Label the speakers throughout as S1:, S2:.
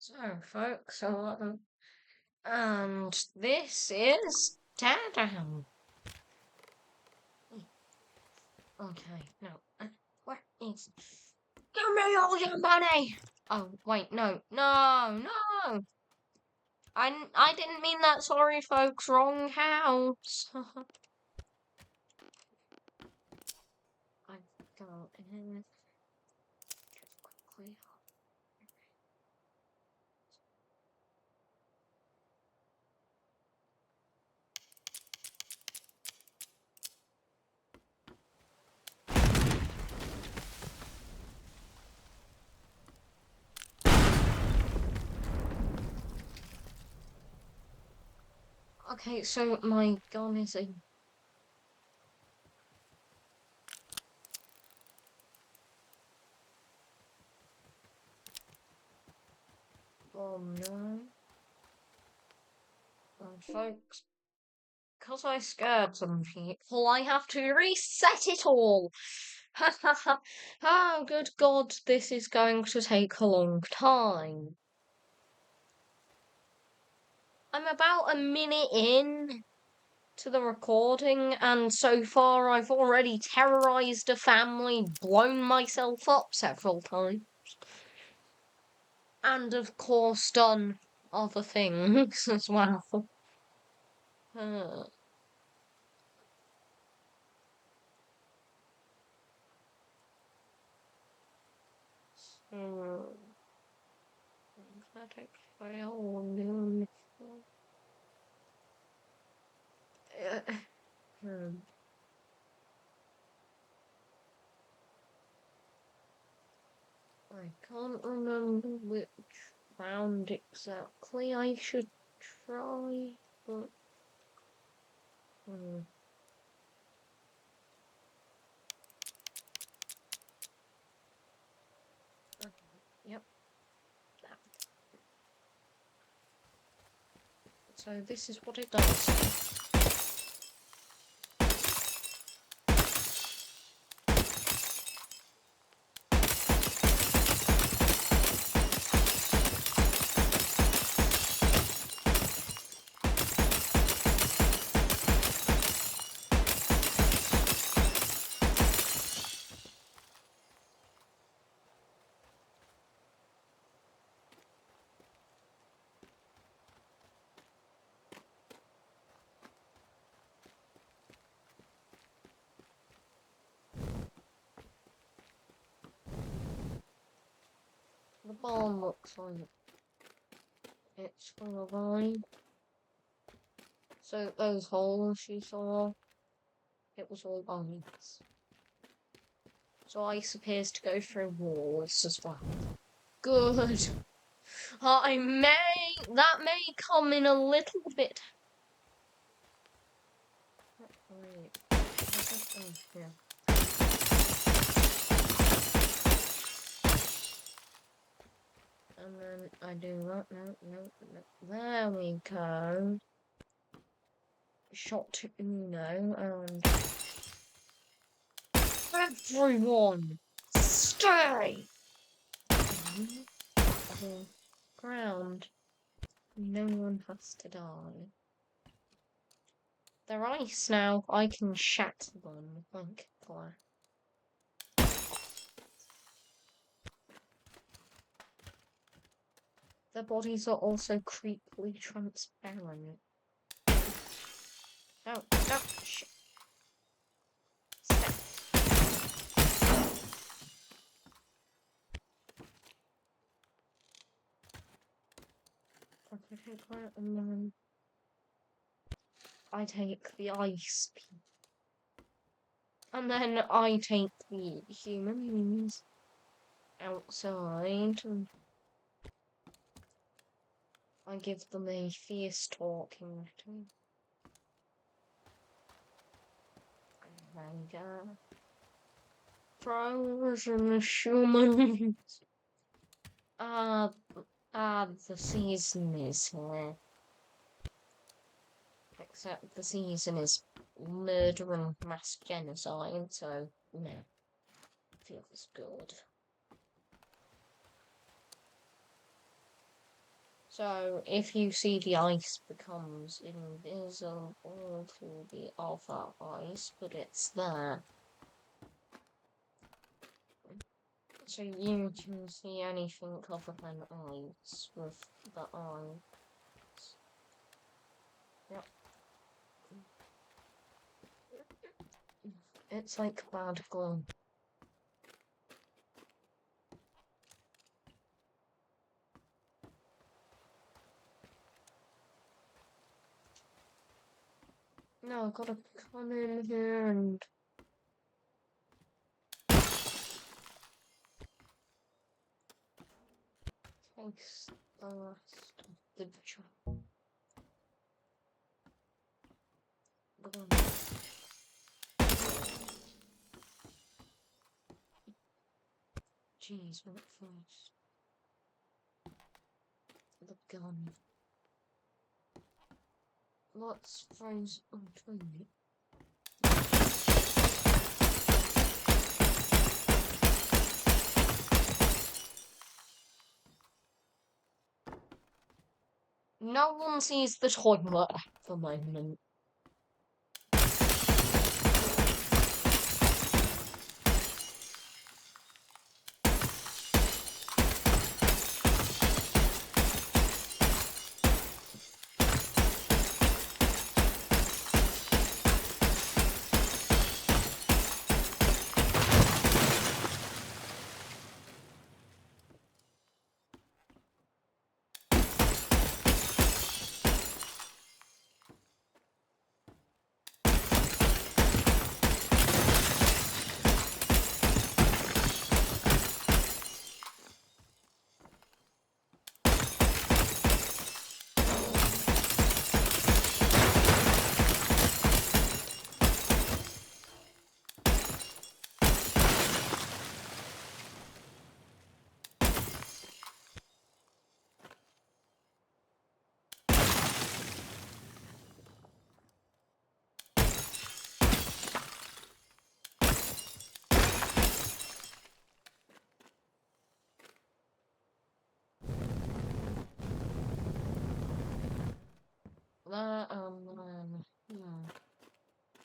S1: So, folks, and this is teardown. Okay, no, where is? Give me all your money! Oh, wait, no. I didn't mean that. Sorry, folks. Wrong house. I go in quickly. Okay, so my gun is a. Oh no. Folks, because I scared some people, I have to reset it all. Ha ha ha. Oh, good God, this is going to take a long time. I'm about a minute in to the recording, and so far I've already terrorized a family, blown myself up several times, and of course done other things as well. Uh, so, pathetic fail. Hmm. I can't remember which round exactly I should try, but hmm. Okay. Yep. That. So this is what it does. The barn looks like it's full of iron. So those holes you saw, it was all bones. So ice appears to go through walls as well. Good. That may come in a little bit. Wait. Oh, yeah. And then I do that. No. There we go. Shot Uno and everyone stay on the ground. No one has to die. They're ice now. I can shatter them like glass. Their bodies are also creepily transparent. No, shit. Step. Okay, take that, and then I take the ice piece. And then I take the humans outside and I give them a fierce talking to. And frozen humans. The season is here. Except the season is murder and mass genocide, so no. Feels good. So if you see the ice becomes invisible to the other ice, but it's there. So you can see anything other than ice with the eyes. Yep. It's like bad glue. No, I've gotta come in here and taste the rest of the gum. Jeez, what first? The gun. Let's freeze between it. No one sees the toilet at the moment.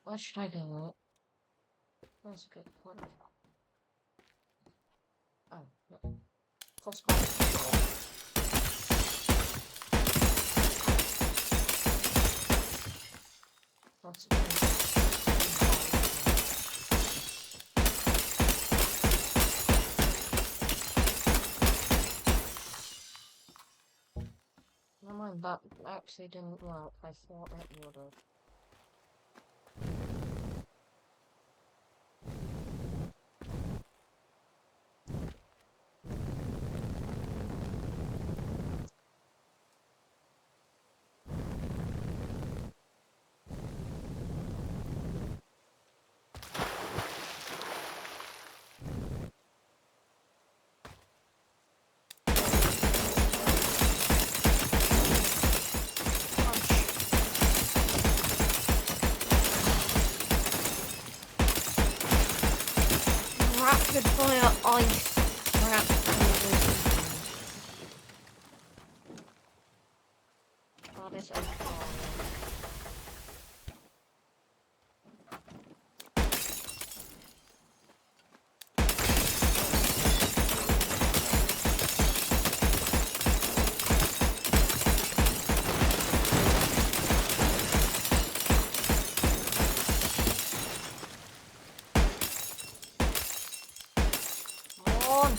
S1: Where should I go? That's a good point. Oh, no. Possible. That's never mind, that actually didn't work. I thought it would have. Rapid fire ice trap. That is okay. On.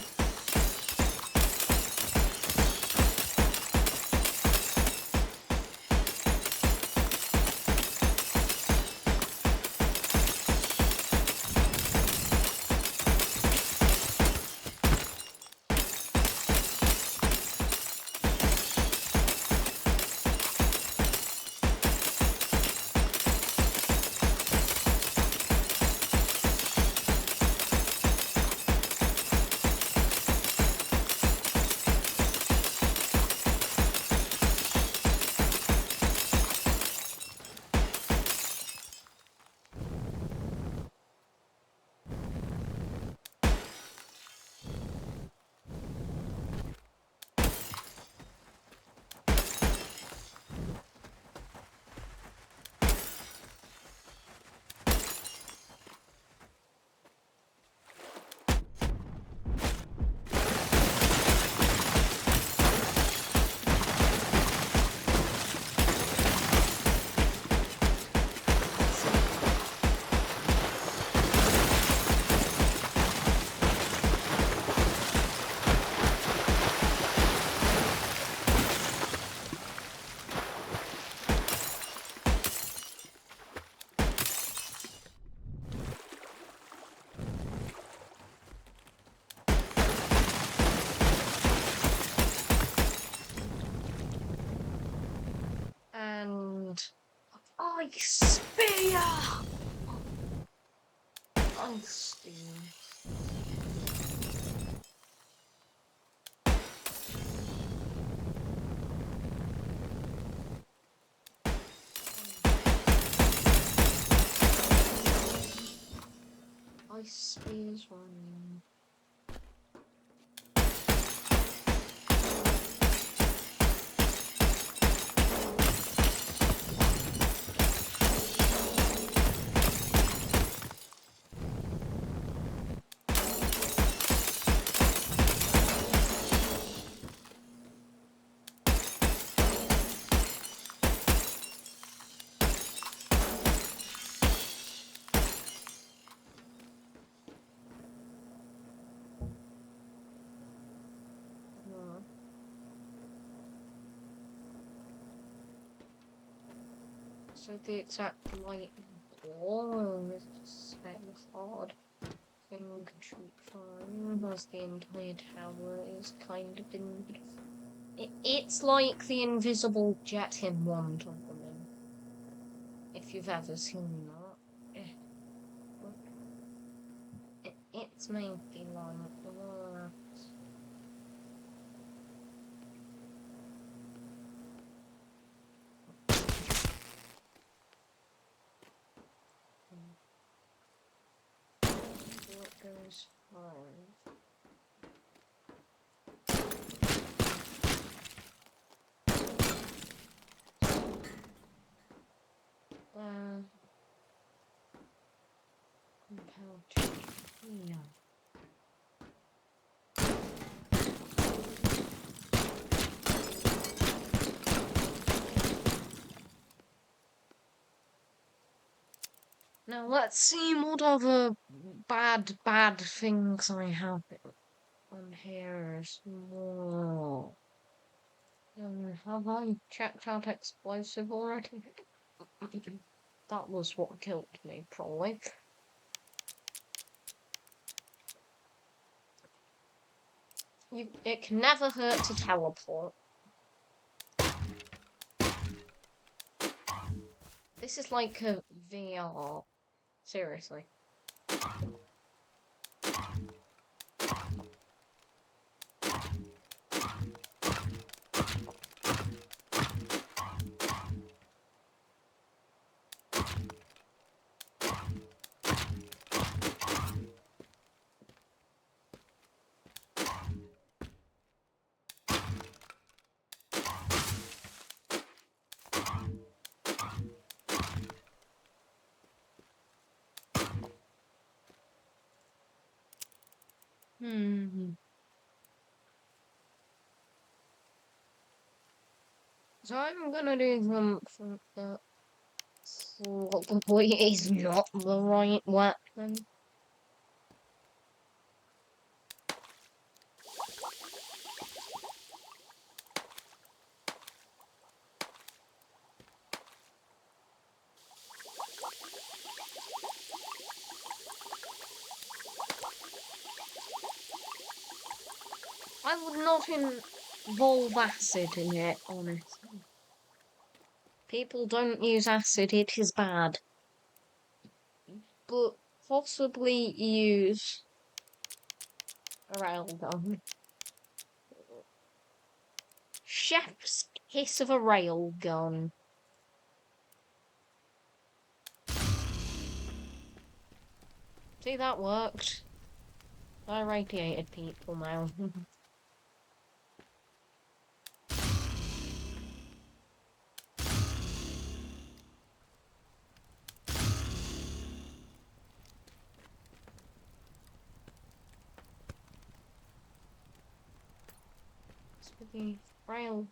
S1: Ice spear! Ice spear. Ice spears running. So the exact light wall is just hard thing to find as the entire tower is kind of it's like the invisible jet in Wonder Woman. If you've ever seen that. It's maybe like what goes home. Compelled to heal. Now let's see what other bad things I have on here as well. Have I checked out explosive already? That was what killed me, probably. It can never hurt to teleport. This is like a VR. Seriously. So I'm gonna do something that probably is not the right weapon. I would not involve acid in it, honestly. People don't use acid, it is bad. But possibly use a railgun. Chef's kiss of a railgun. See, that worked. I radiated people now. With the rail.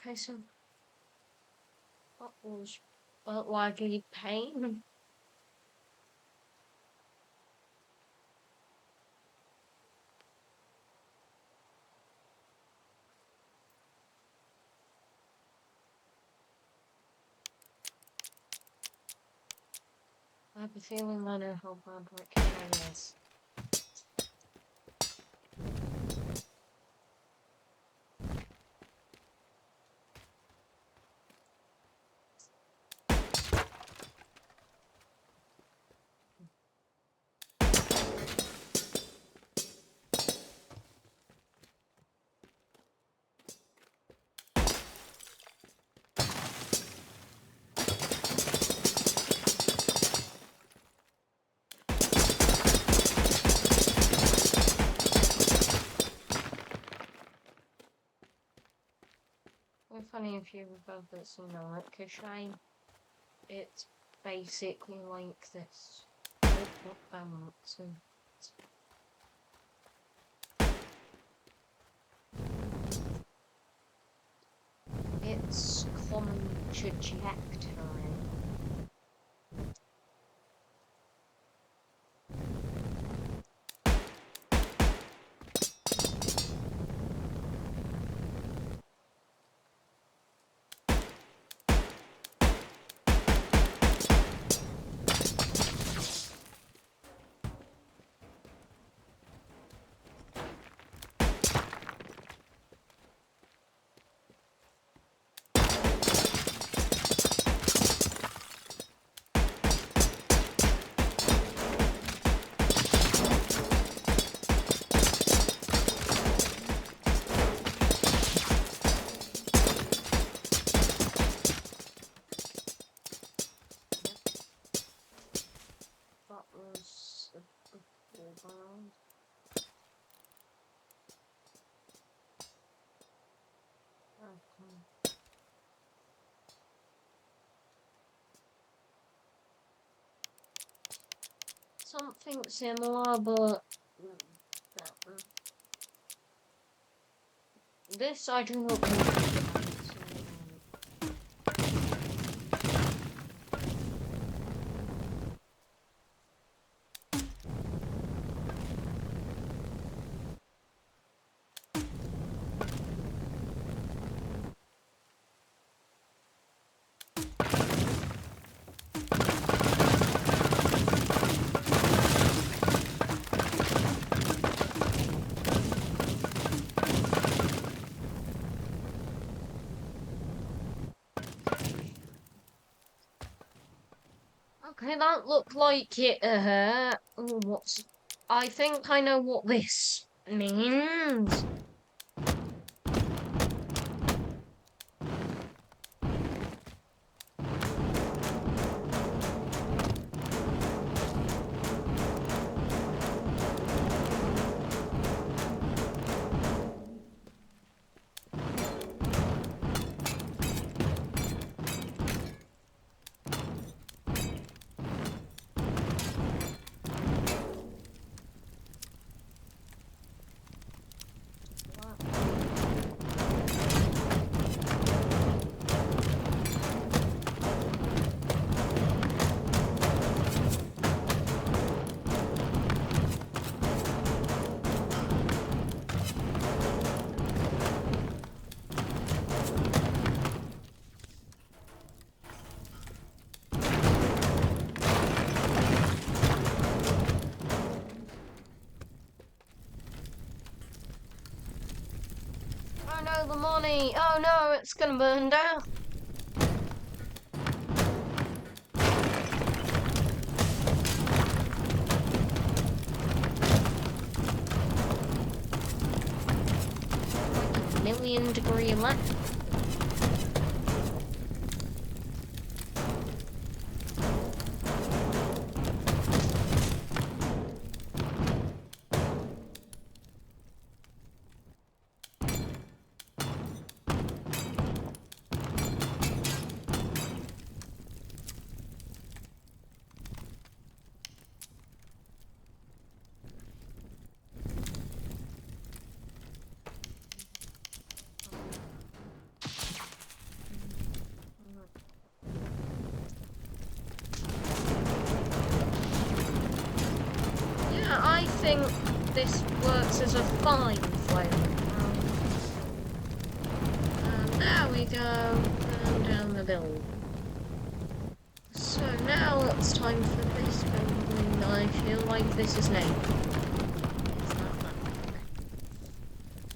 S1: Okay, so that was But widely pain. I have a feeling I know how bad Rick is. It's funny if you remember some like shine. It's basically like this. Not balancing. It's common trajectory. That was a foreground. Okay. Something similar, but this I do not know. Okay, that looked like it hurt. What's... I think I know what this means. Oh no, the money! Oh no, it's gonna burn down! Like a 1,000,000 degree left. this works as a fine flame. And there we go, and down the building. So now it's time for this building. I feel like this is named. It's not that.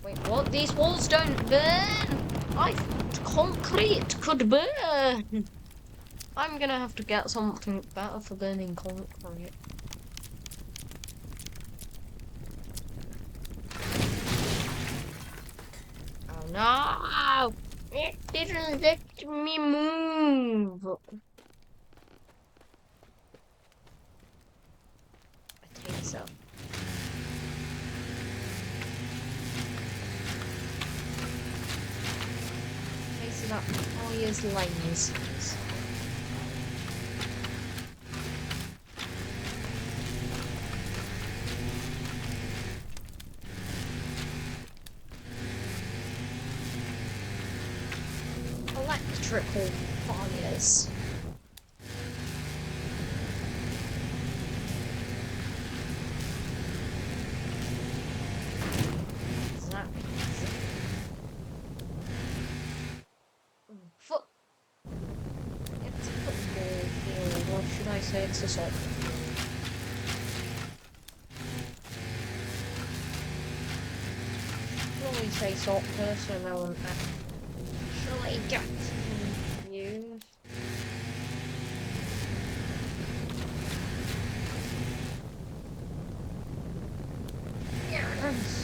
S1: Wait, what? These walls don't burn? I thought concrete could burn. I'm gonna have to get something better for burning concrete. Oh no! It didn't let me move. I think so. Place it up. Oh, here's lasers. Electrical fires. Is that foot? It's a football field, or should I say it's a soccer field? Probably say soccer, so no one actually gets confused. Yes.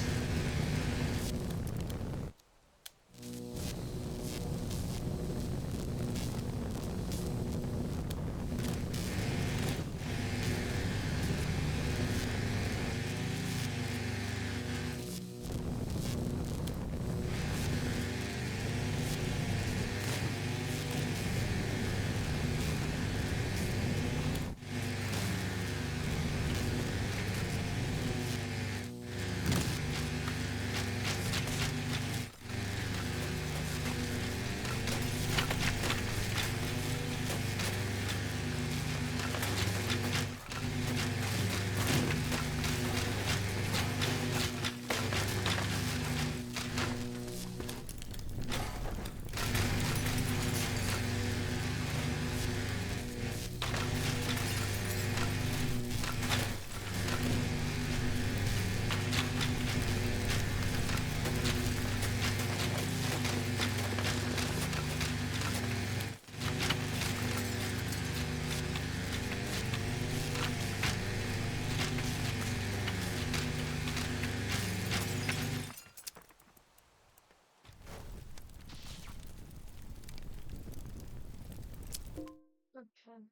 S1: Okay.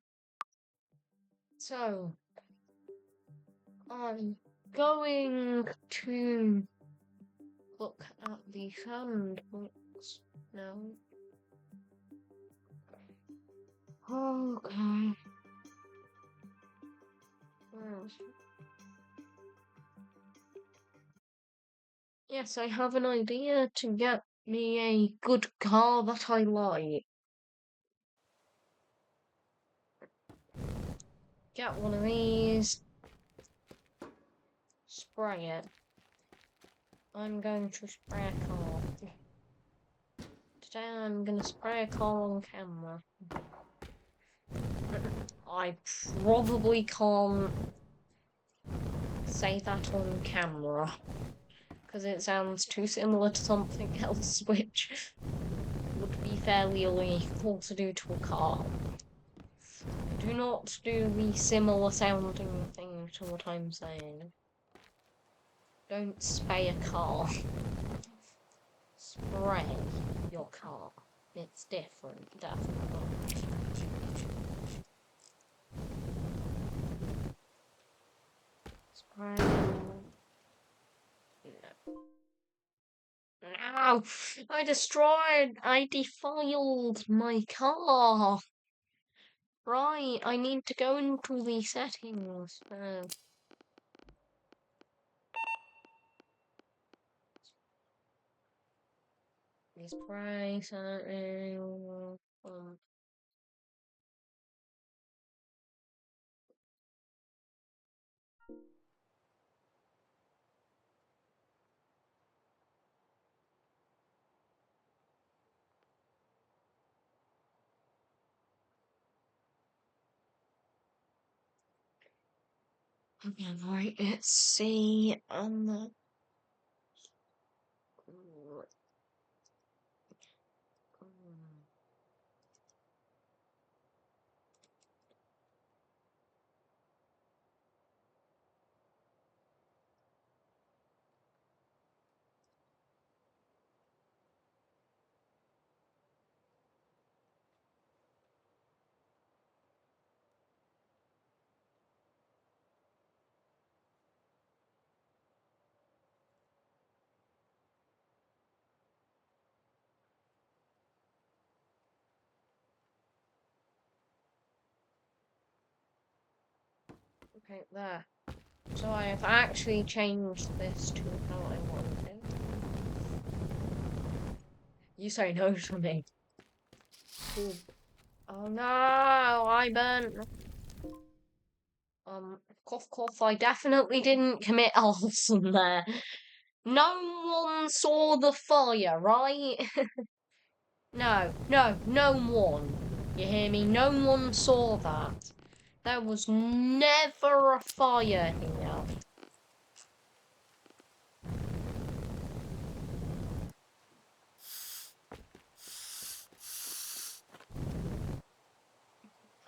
S1: So, I'm going to look at the sound books now. Okay. Yes, I have an idea to get me a good car that I like. Get one of these, spray it. I'm going to spray a car. Today I'm gonna spray a car on camera. I probably can't say that on camera because it sounds too similar to something else, which would be fairly illegal to do to a car. Do not do the similar sounding thing to what I'm saying. Don't spray a car. Spray your car. It's different, definitely. Spray. No! I defiled my car. Right, I need to go into the settings. Spray setting. Okay, right, let's see. Okay, there. So I have actually changed this to how I want it. You say no to me. Cool. Oh no, I burnt. Cough cough, I definitely didn't commit arson there. No one saw the fire, right? No one. You hear me? No one saw that. There was never a fire here.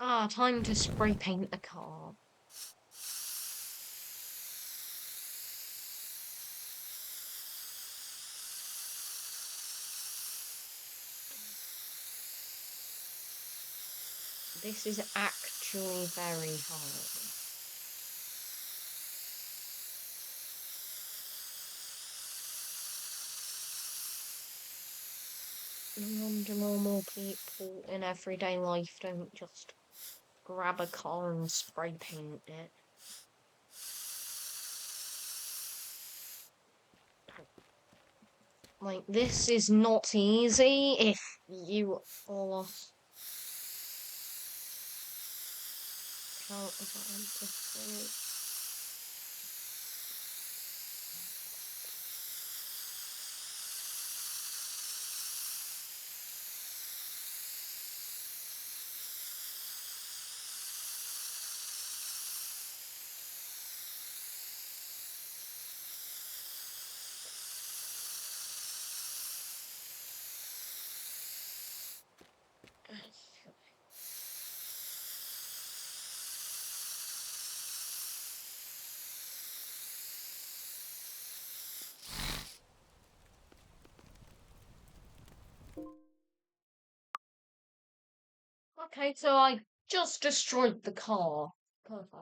S1: Ah, time to spray paint the car. This is actually very hard. No wonder normal people in everyday life don't just grab a car and spray paint it. Like, this is not easy if you are out of empathy. Okay, so I just destroyed the car. Perfect.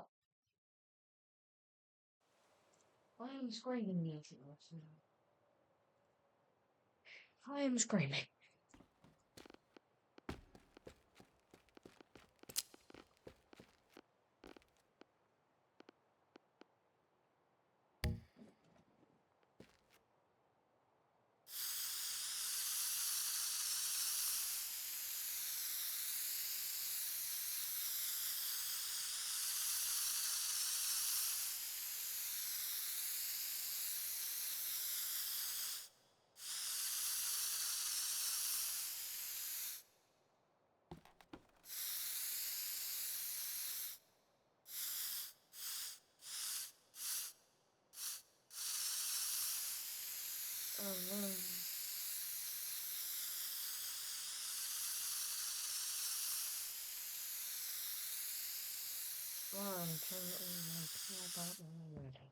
S1: I am screaming at you. I am screaming. Oh no. Well, I'm totally care about already.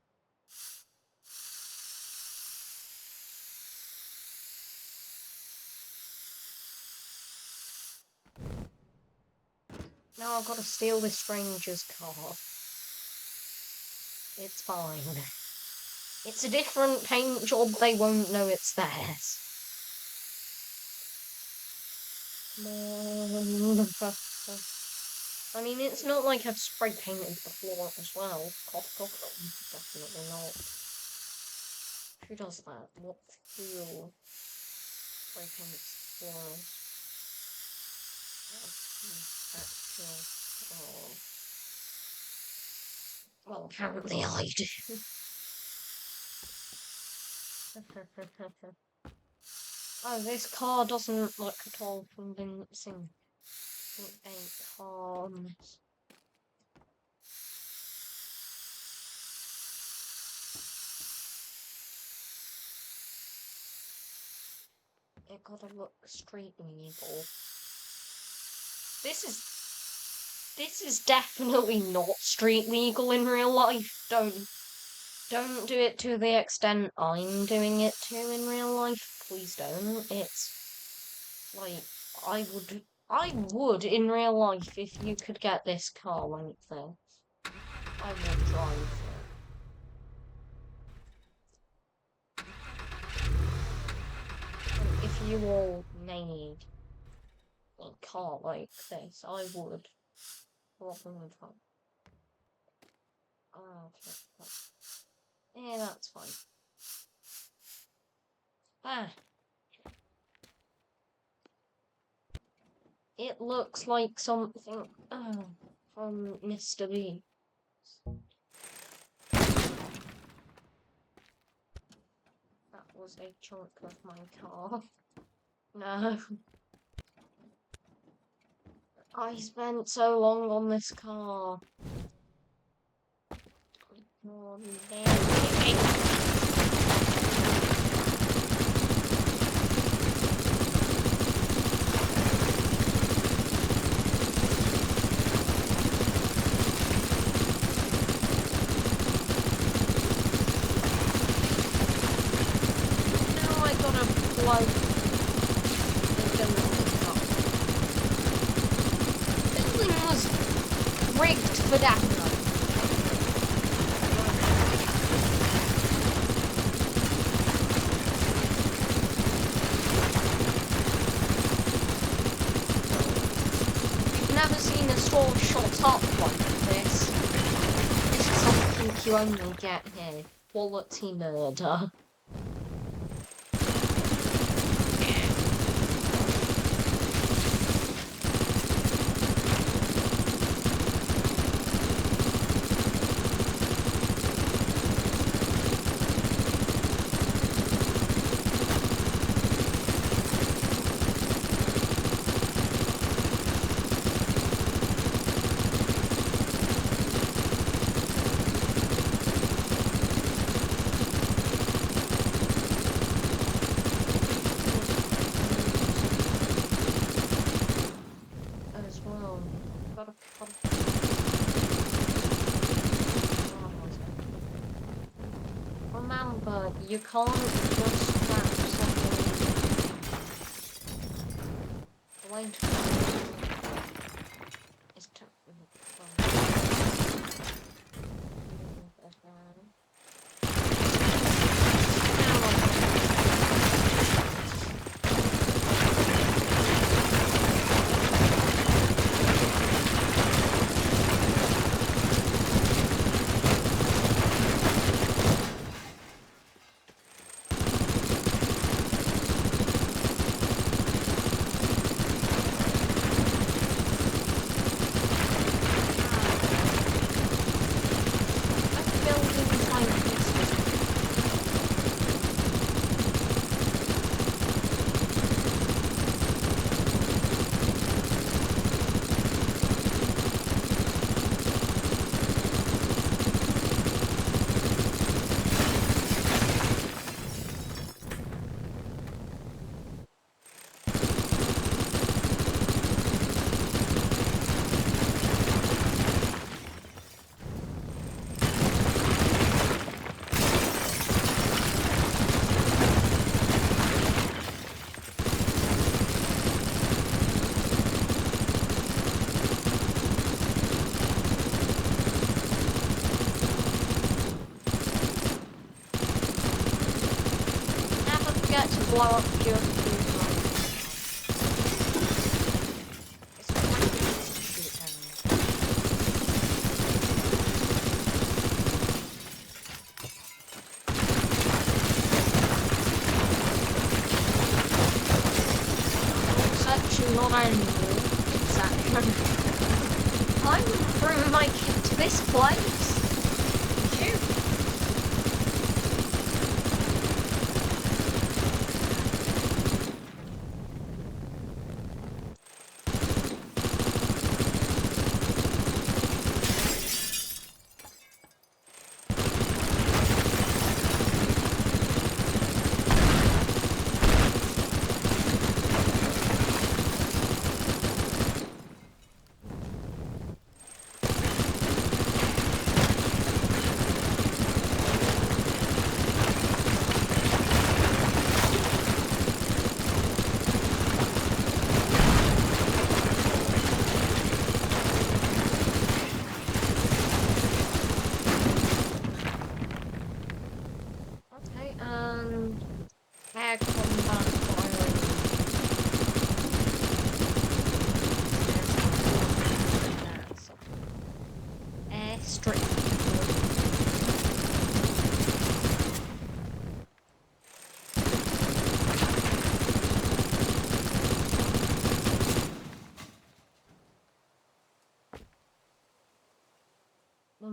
S1: Now I've got to steal this stranger's car. It's fine. It's a different paint job, they won't know it's theirs. I mean, it's not like I've spray painted the floor as well. Cough, cough. Definitely not. Who does that? What fool spray paints floors? Actual. Oh. Well, apparently I do. Oh, this car doesn't look at all convincing. It ain't calm. It gotta look street legal. This is definitely not street legal in real life. Don't do it to the extent I'm doing it to in real life. Please don't. It's like I would in real life if you could get this car like this. I would drive it. And if you all made a car like this, I would probably drive. Oh, okay. Yeah, that's fine. Ah. It looks like something from Mr. B. That was a chunk of my car. No. I spent so long on this car. Oh, now I gotta blow the building up. Building was rigged for that. Never seen a store shot up like this. This is something you only get here. Quality murder. As well. Remember, you can't just trap something. The way to is to blow up your such not anymore. Exactly. I wouldn't bring my kid to this place. Would you?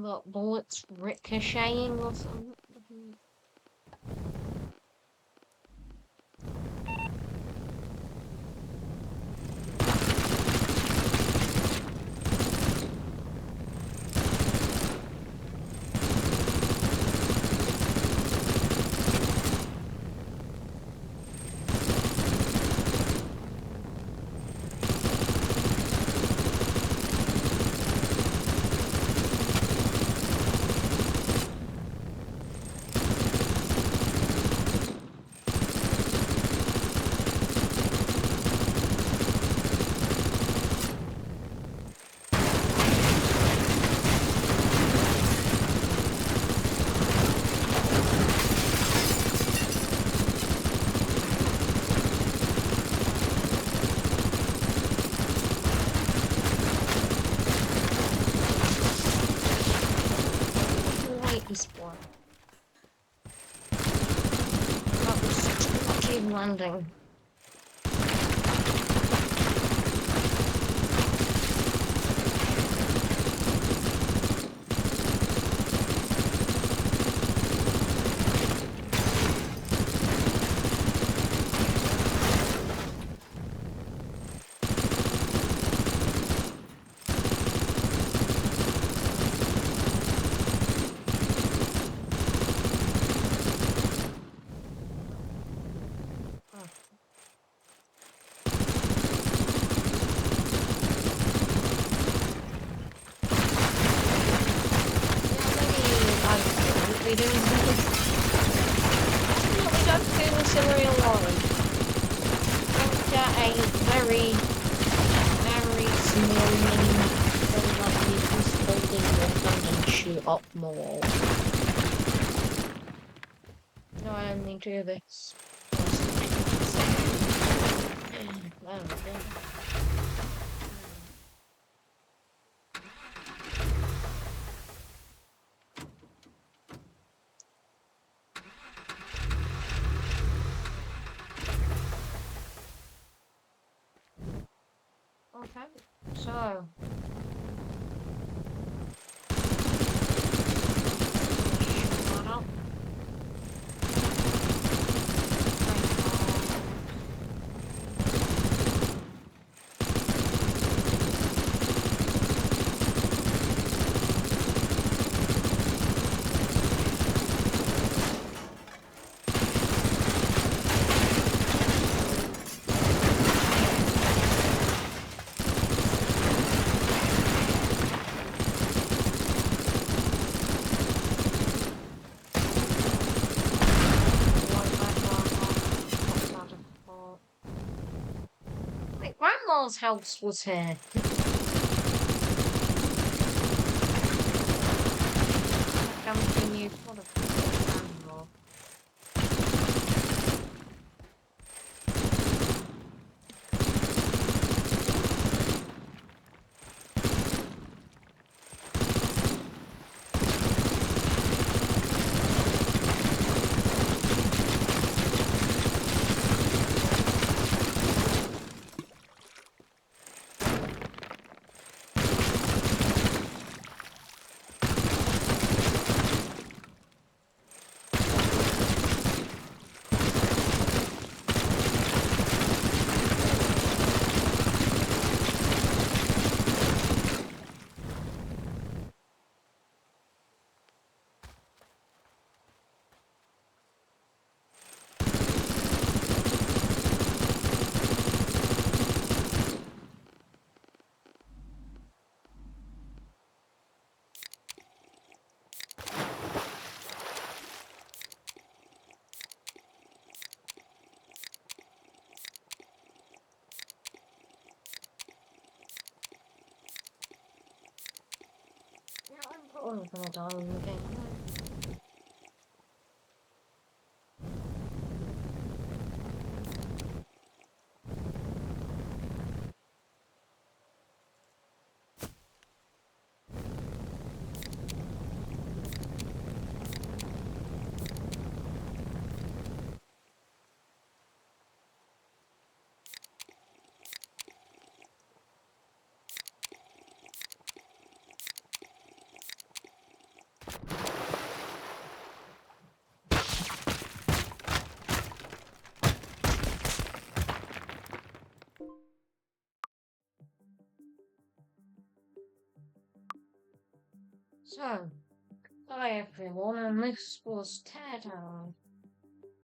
S1: got bullets ricocheting or something. Sport. That was such a lucky landing. We don't feel this in real life. Don't get a very, very small mini thing that you just hold in your hand and shoot up more. No, I only do this. There we go. Okay, so shut up. Wait, Grandma's house was here. Something you thought of Grandma. I'm gonna die in the game. So, hi everyone, and this was Teardown.